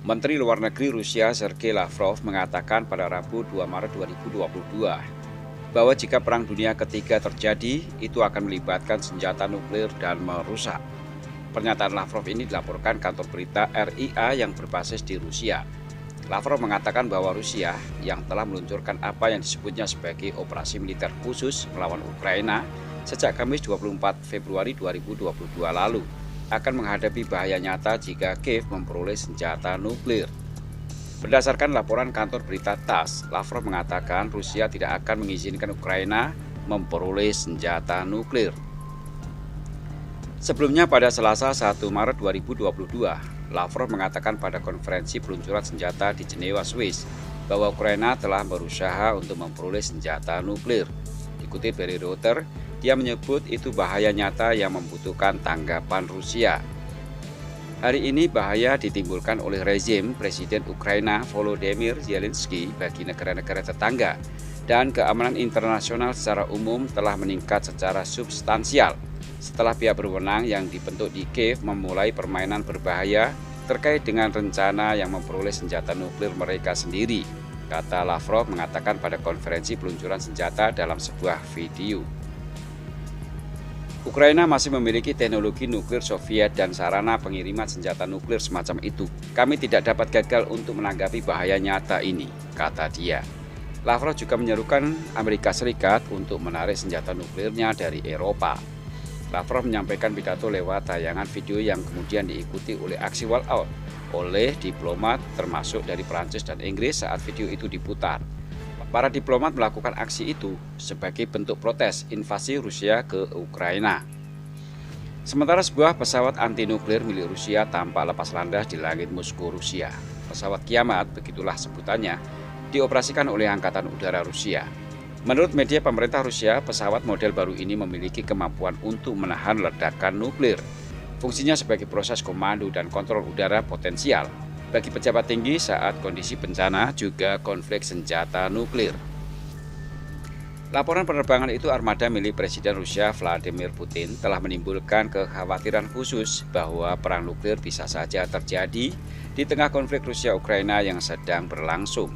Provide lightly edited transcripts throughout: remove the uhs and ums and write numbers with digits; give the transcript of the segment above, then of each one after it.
Menteri Luar Negeri Rusia Sergei Lavrov mengatakan pada Rabu 2 Maret 2022 bahwa jika Perang Dunia Ketiga terjadi, itu akan melibatkan senjata nuklir dan merusak. Pernyataan Lavrov ini dilaporkan kantor berita RIA yang berbasis di Rusia. Lavrov mengatakan bahwa Rusia yang telah meluncurkan apa yang disebutnya sebagai operasi militer khusus melawan Ukraina sejak Kamis 24 Februari 2022 lalu akan menghadapi bahaya nyata jika Kiev memperoleh senjata nuklir. Berdasarkan laporan kantor berita TASS, Lavrov mengatakan Rusia tidak akan mengizinkan Ukraina memperoleh senjata nuklir. Sebelumnya pada Selasa 1 Maret 2022, Lavrov mengatakan pada konferensi peluncuran senjata di Jenewa, Swiss, bahwa Ukraina telah berusaha untuk memperoleh senjata nuklir. Dikutip dari Reuters, dia menyebut itu bahaya nyata yang membutuhkan tanggapan Rusia. Hari ini bahaya ditimbulkan oleh rezim Presiden Ukraina Volodymyr Zelensky bagi negara-negara tetangga, dan keamanan internasional secara umum telah meningkat secara substansial setelah pihak berwenang yang dibentuk di Kiev memulai permainan berbahaya terkait dengan rencana yang memperoleh senjata nuklir mereka sendiri, kata Lavrov mengatakan pada konferensi peluncuran senjata dalam sebuah video. Ukraina masih memiliki teknologi nuklir Soviet dan sarana pengiriman senjata nuklir semacam itu. Kami tidak dapat gagal untuk menanggapi bahaya nyata ini, kata dia. Lavrov juga menyerukan Amerika Serikat untuk menarik senjata nuklirnya dari Eropa. Lavrov menyampaikan pidato lewat tayangan video yang kemudian diikuti oleh aksi walkout oleh diplomat termasuk dari Prancis dan Inggris saat video itu diputar. Para diplomat melakukan aksi itu sebagai bentuk protes invasi Rusia ke Ukraina. Sementara sebuah pesawat anti-nuklir milik Rusia tampak lepas landas di langit Moskow, Rusia. Pesawat Kiamat, begitulah sebutannya, dioperasikan oleh Angkatan Udara Rusia. Menurut media pemerintah Rusia, pesawat model baru ini memiliki kemampuan untuk menahan ledakan nuklir. Fungsinya sebagai proses komando dan kontrol udara potensial bagi pejabat tinggi saat kondisi bencana juga konflik senjata nuklir. Laporan penerbangan itu armada milik Presiden Rusia Vladimir Putin telah menimbulkan kekhawatiran khusus bahwa perang nuklir bisa saja terjadi di tengah konflik Rusia-Ukraina yang sedang berlangsung.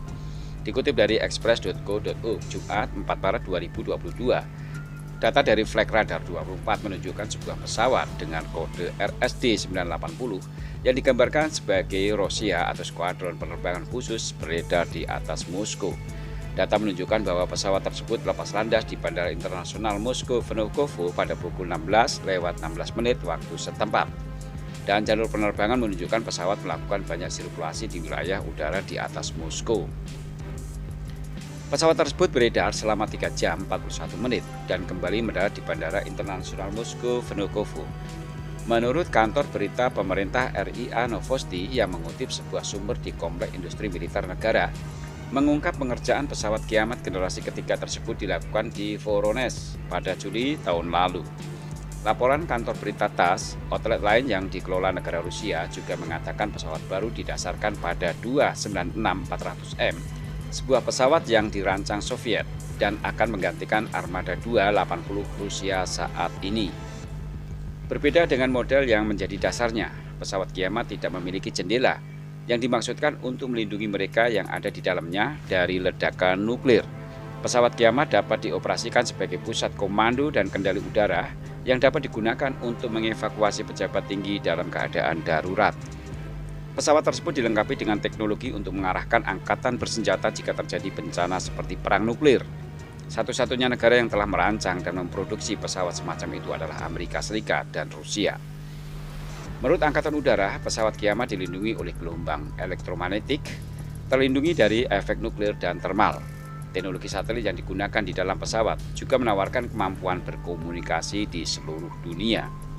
Dikutip dari express.co.uk Jumat 4 Maret 2022, data dari Flight Radar 24 menunjukkan sebuah pesawat dengan kode RSD 980 yang digambarkan sebagai Rosia atau skuadron penerbangan khusus beredar di atas Moskow. Data menunjukkan bahwa pesawat tersebut lepas landas di Bandara Internasional Moskow-Vnukovo pada pukul 16:16 waktu setempat. Dan jalur penerbangan menunjukkan pesawat melakukan banyak sirkulasi di wilayah udara di atas Moskow. Pesawat tersebut beredar selama 3 jam 41 menit dan kembali mendarat di Bandara Internasional Moskow-Vnukovo. Menurut kantor berita pemerintah RIA Novosti yang mengutip sebuah sumber di Komplek Industri Militer Negara, mengungkap pengerjaan pesawat Kiamat generasi ketiga tersebut dilakukan di Voronezh pada Juli tahun lalu. Laporan kantor berita TASS, outlet lain yang dikelola negara Rusia juga mengatakan pesawat baru didasarkan pada 296-400M, sebuah pesawat yang dirancang Soviet dan akan menggantikan Armada 280 Rusia saat ini. Berbeda dengan model yang menjadi dasarnya, pesawat Kiamat tidak memiliki jendela yang dimaksudkan untuk melindungi mereka yang ada di dalamnya dari ledakan nuklir. Pesawat Kiamat dapat dioperasikan sebagai pusat komando dan kendali udara yang dapat digunakan untuk mengevakuasi pejabat tinggi dalam keadaan darurat. Pesawat tersebut dilengkapi dengan teknologi untuk mengarahkan angkatan bersenjata jika terjadi bencana seperti perang nuklir. Satu-satunya negara yang telah merancang dan memproduksi pesawat semacam itu adalah Amerika Serikat dan Rusia. Menurut Angkatan Udara, pesawat Kiamat dilindungi oleh gelombang elektromagnetik, terlindungi dari efek nuklir dan termal. Teknologi satelit yang digunakan di dalam pesawat juga menawarkan kemampuan berkomunikasi di seluruh dunia.